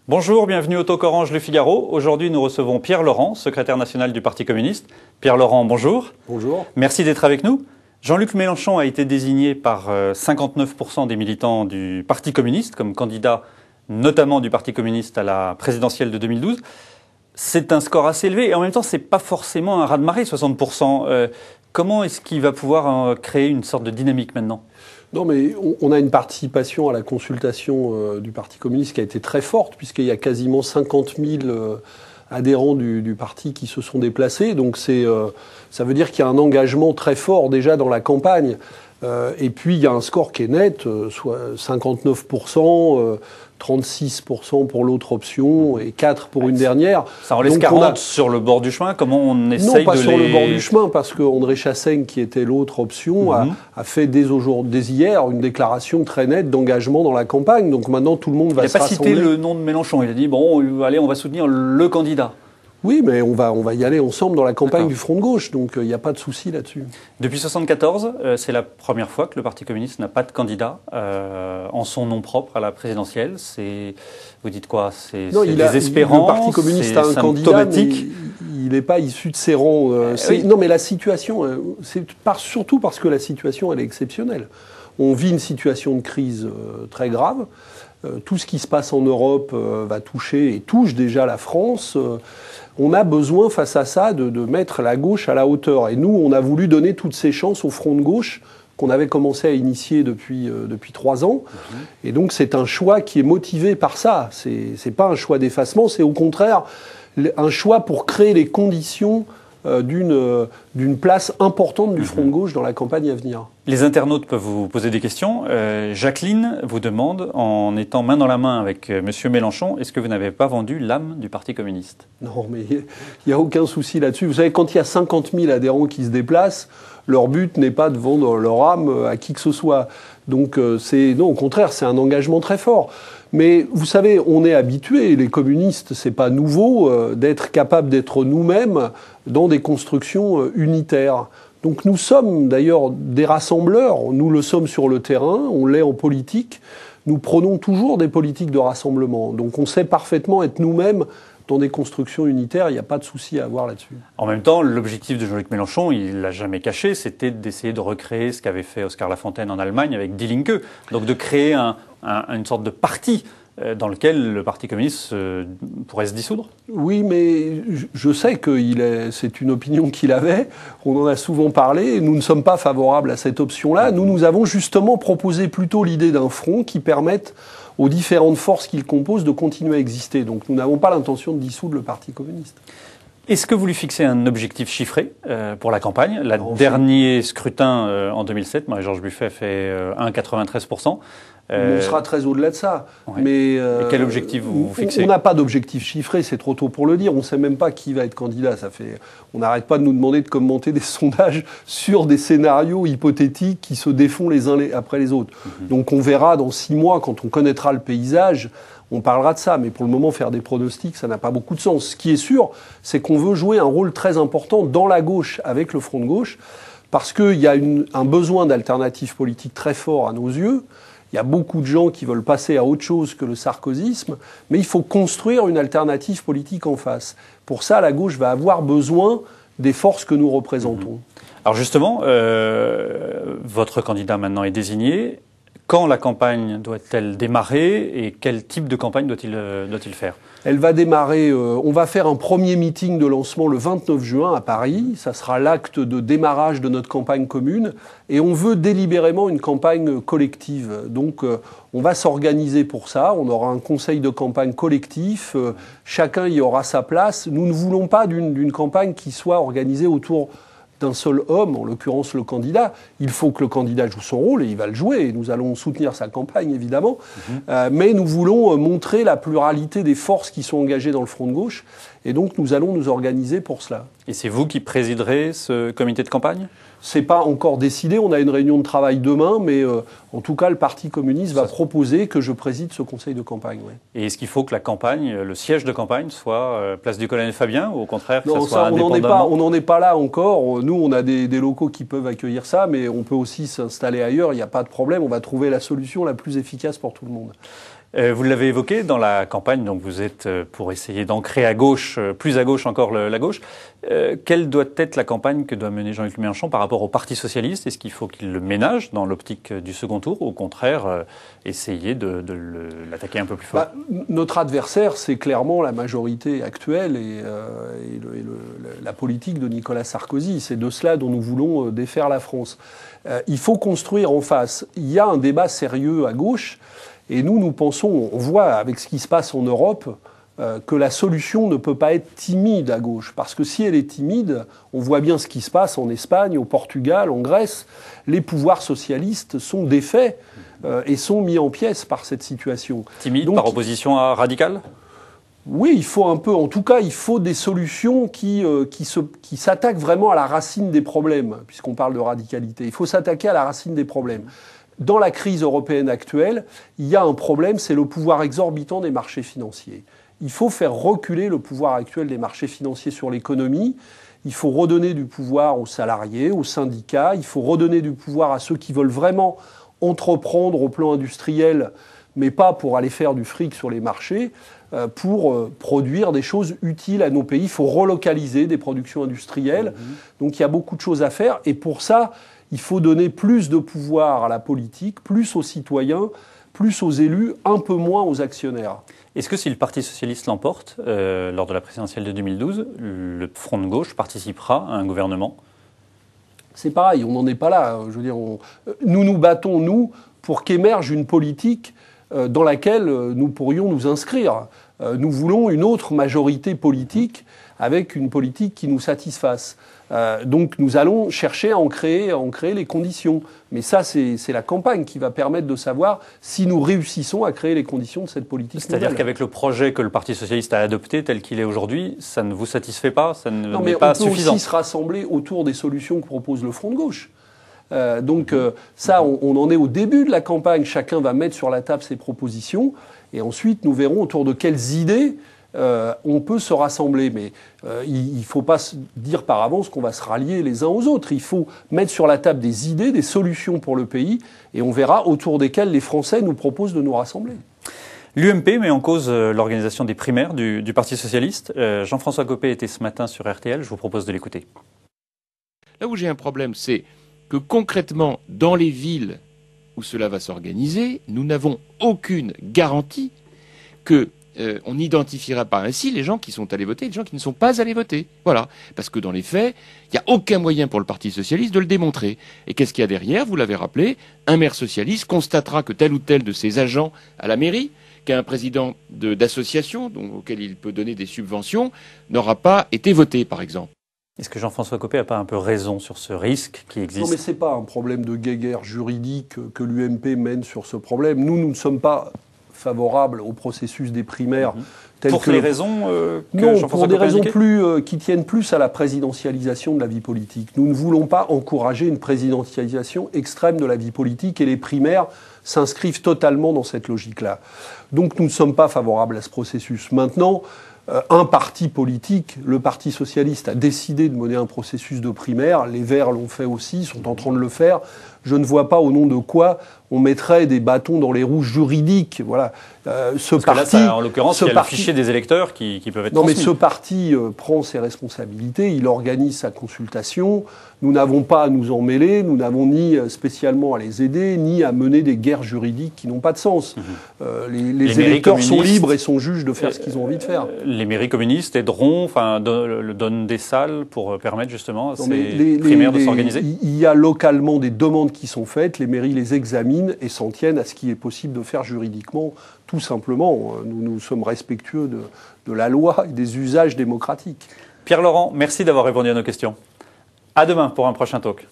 Bonjour, bienvenue au Talk Orange Le Figaro. Aujourd'hui, nous recevons Pierre Laurent, secrétaire national du Parti communiste. Pierre Laurent, bonjour. Bonjour. Merci d'être avec nous. Jean-Luc Mélenchon a été désigné par 59% des militants du Parti communiste comme candidat, notamment du Parti communiste à la présidentielle de 2012. C'est un score assez élevé et en même temps, c'est pas forcément un raz-de-marée, 60%. Comment est-ce qu'il va pouvoir créer une sorte de dynamique maintenant ? Non, mais on a une participation à la consultation du Parti communiste qui a été très forte, puisqu'il y a quasiment 50 000 adhérents du parti qui se sont déplacés. Donc ça veut dire qu'il y a un engagement très fort déjà dans la campagne. Et puis il y a un score qui est net, soit 59%, 36% pour l'autre option et 4% pour une dernière. Ça en laisse 40 sur le bord du chemin. Comment on essaye de les... Non, pas sur le bord du chemin, parce qu'André Chassaigne, qui était l'autre option, a fait dès hier une déclaration très nette d'engagement dans la campagne. Donc maintenant, tout le monde va se rassembler. Il n'a pas cité le nom de Mélenchon. Il a dit, bon, allez, on va soutenir le candidat. Oui, mais on va y aller ensemble dans la campagne du Front de gauche, donc il n'y a pas de souci là-dessus. Depuis 1974, c'est la première fois que le Parti communiste n'a pas de candidat en son nom propre à la présidentielle. Vous dites quoi? C'est désespérant. Le Parti communiste a un candidat, mais il n'est pas issu de ses rangs. Oui. Non, mais la situation, surtout parce que la situation, elle est exceptionnelle. On vit une situation de crise très grave. Tout ce qui se passe en Europe va toucher et touche déjà la France. On a besoin, face à ça, de mettre la gauche à la hauteur. Et nous, on a voulu donner toutes ces chances au Front de gauche qu'on avait commencé à initier depuis 3 ans. Et donc, c'est un choix qui est motivé par ça. C'est pas un choix d'effacement, c'est au contraire un choix pour créer les conditions d'une place importante du Front de gauche dans la campagne à venir. Les internautes peuvent vous poser des questions. Jacqueline vous demande, en étant main dans la main avec M. Mélenchon, est-ce que vous n'avez pas vendu l'âme du Parti communiste? Non, mais il n'y a aucun souci là-dessus. Vous savez, quand il y a 50 000 adhérents qui se déplacent, leur but n'est pas de vendre leur âme à qui que ce soit. Donc, non, au contraire, c'est un engagement très fort. Mais vous savez, on est habitués, les communistes, c'est pas nouveau, d'être capables d'être nous-mêmes dans des constructions unitaires. Donc nous sommes d'ailleurs des rassembleurs, nous le sommes sur le terrain, on l'est en politique, nous prenons toujours des politiques de rassemblement. Donc on sait parfaitement être nous-mêmes dans des constructions unitaires, il n'y a pas de souci à avoir là-dessus. En même temps, l'objectif de Jean-Luc Mélenchon, il ne l'a jamais caché, c'était d'essayer de recréer ce qu'avait fait Oskar Lafontaine en Allemagne avec Die Linke, donc de créer une sorte de parti dans lequel le Parti communiste pourrait se dissoudre. Oui, mais je sais que c'est une opinion qu'il avait, on en a souvent parlé, et nous ne sommes pas favorables à cette option-là. Nous avons justement proposé plutôt l'idée d'un front qui permette aux différentes forces qu'il compose de continuer à exister. Donc nous n'avons pas l'intention de dissoudre le Parti communiste. Est-ce que vous lui fixez un objectif chiffré pour la campagne? Dernier scrutin en 2007, Marie-Georges Buffet a fait 1,93%. On sera très au-delà de ça. Ouais. Mais et quel objectif vous fixez? On n'a pas d'objectif chiffré, c'est trop tôt pour le dire. On ne sait même pas qui va être candidat. On n'arrête pas de nous demander de commenter des sondages sur des scénarios hypothétiques qui se défont les uns après les autres. Donc on verra dans 6 mois, quand on connaîtra le paysage, on parlera de ça. Mais pour le moment, faire des pronostics, ça n'a pas beaucoup de sens. Ce qui est sûr, c'est qu'on veut jouer un rôle très important dans la gauche avec le Front de gauche, parce qu'il y a un besoin d'alternative politique très fort à nos yeux. Il y a beaucoup de gens qui veulent passer à autre chose que le sarkozysme, mais il faut construire une alternative politique en face. Pour ça, la gauche va avoir besoin des forces que nous représentons. Alors justement, votre candidat maintenant est désigné. Quand la campagne doit-elle démarrer et quel type de campagne doit-il faire? Elle va démarrer, on va faire un premier meeting de lancement le 29 juin à Paris. Ça sera l'acte de démarrage de notre campagne commune. Et on veut délibérément une campagne collective. Donc on va s'organiser pour ça. On aura un conseil de campagne collectif. Chacun y aura sa place. Nous ne voulons pas d'une campagne qui soit organisée autour d'un seul homme, en l'occurrence le candidat. Il faut que le candidat joue son rôle et il va le jouer. Et nous allons soutenir sa campagne, évidemment. Mais nous voulons montrer la pluralité des forces qui sont engagées dans le Front de gauche. Et donc, nous allons nous organiser pour cela. Et c'est vous qui présiderez ce comité de campagne? C'est pas encore décidé. On a une réunion de travail demain, mais en tout cas, le Parti communiste va proposer que je préside ce conseil de campagne. Ouais. Et est-ce qu'il faut que la campagne, le siège de campagne, soit place du Colonel Fabien, ou au contraire que non, ça soit indépendamment? On n'en est pas là encore. Nous, on a des locaux qui peuvent accueillir ça, mais on peut aussi s'installer ailleurs. Il n'y a pas de problème. On va trouver la solution la plus efficace pour tout le monde. Vous l'avez évoqué dans la campagne, donc vous êtes pour essayer d'ancrer à gauche, plus à gauche encore la gauche. Quelle doit être la campagne que doit mener Jean-Luc Mélenchon par rapport au Parti socialiste? Est-ce qu'il faut qu'il le ménage dans l'optique du second tour ou au contraire essayer de l'attaquer un peu plus fort? Notre adversaire, c'est clairement la majorité actuelle et la politique de Nicolas Sarkozy. C'est de cela dont nous voulons défaire la France. Il faut construire en face. Il y a un débat sérieux à gauche. Et nous pensons, on voit avec ce qui se passe en Europe, que la solution ne peut pas être timide à gauche. Parce que si elle est timide, on voit bien ce qui se passe en Espagne, au Portugal, en Grèce. Les pouvoirs socialistes sont défaits et sont mis en pièces par cette situation. Timide donc, par opposition à radical ? Oui, il faut un peu. En tout cas, il faut des solutions qui s'attaquent vraiment à la racine des problèmes, puisqu'on parle de radicalité. Il faut s'attaquer à la racine des problèmes. Dans la crise européenne actuelle, il y a un problème, c'est le pouvoir exorbitant des marchés financiers. Il faut faire reculer le pouvoir actuel des marchés financiers sur l'économie. Il faut redonner du pouvoir aux salariés, aux syndicats. Il faut redonner du pouvoir à ceux qui veulent vraiment entreprendre au plan industriel, mais pas pour aller faire du fric sur les marchés, pour produire des choses utiles à nos pays. Il faut relocaliser des productions industrielles. Donc il y a beaucoup de choses à faire. Et pour ça, il faut donner plus de pouvoir à la politique, plus aux citoyens, plus aux élus, un peu moins aux actionnaires. Est-ce que si le Parti socialiste l'emporte, lors de la présidentielle de 2012, le Front de gauche participera à un gouvernement ? C'est pareil, on n'en est pas là. Je veux dire, nous nous battons, nous, pour qu'émerge une politique dans laquelle nous pourrions nous inscrire. Nous voulons une autre majorité politique avec une politique qui nous satisfasse. Donc nous allons chercher à en créer les conditions. Mais ça, c'est la campagne qui va permettre de savoir si nous réussissons à créer les conditions de cette politique. C'est-à-dire qu'avec le projet que le Parti socialiste a adopté tel qu'il est aujourd'hui, ça ne vous satisfait pas, ça n'est pas suffisant. Non, mais on peut aussi se rassembler autour des solutions que propose le Front de gauche. Ça, on en est au début de la campagne. Chacun va mettre sur la table ses propositions. Et ensuite, nous verrons autour de quelles idées on peut se rassembler. Mais il ne faut pas se dire par avance qu'on va se rallier les uns aux autres. Il faut mettre sur la table des idées, des solutions pour le pays. Et on verra autour desquelles les Français nous proposent de nous rassembler. L'UMP met en cause l'organisation des primaires du Parti socialiste. Jean-François Copé était ce matin sur RTL. Je vous propose de l'écouter. Là où j'ai un problème, c'est que concrètement, dans les villes où cela va s'organiser, nous n'avons aucune garantie que on n'identifiera pas ainsi les gens qui sont allés voter et les gens qui ne sont pas allés voter. Voilà. Parce que dans les faits, il n'y a aucun moyen pour le Parti socialiste de le démontrer. Et qu'est-ce qu'il y a derrière? Vous l'avez rappelé, un maire socialiste constatera que tel ou tel de ses agents à la mairie, qu'un président d'association auquel il peut donner des subventions, n'aura pas été voté, par exemple. Est-ce que Jean-François Copé n'a pas un peu raison sur ce risque qui existe? Non, mais ce n'est pas un problème de guéguerre juridique que l'UMP mène sur ce problème. Nous ne sommes pas favorables au processus des primaires. Pour les raisons non, pour des raisons qui tiennent plus à la présidentialisation de la vie politique. Nous ne voulons pas encourager une présidentialisation extrême de la vie politique et les primaires s'inscrivent totalement dans cette logique-là. Donc nous ne sommes pas favorables à ce processus. Maintenant, un parti politique, le Parti socialiste, a décidé de mener un processus de primaire. Les Verts l'ont fait aussi, sont en train de le faire. Je ne vois pas au nom de quoi on mettrait des bâtons dans les roues juridiques. Voilà. Parce que là, en l'occurrence, il y a le fichier des électeurs qui peuvent être transmis. Non, mais ce parti prend ses responsabilités, il organise sa consultation. Nous n'avons pas à nous en mêler, nous n'avons ni spécialement à les aider, ni à mener des guerres juridiques qui n'ont pas de sens. Les électeurs sont libres et sont juges de faire ce qu'ils ont envie de faire. Les mairies communistes aideront, donnent des salles pour permettre justement à ces primaires de s'organiser. Il y a localement des demandes qui sont faites, les mairies les examinent et s'en tiennent à ce qui est possible de faire juridiquement, tout simplement. Nous sommes respectueux de la loi et des usages démocratiques. Pierre Laurent, merci d'avoir répondu à nos questions. À demain pour un prochain talk.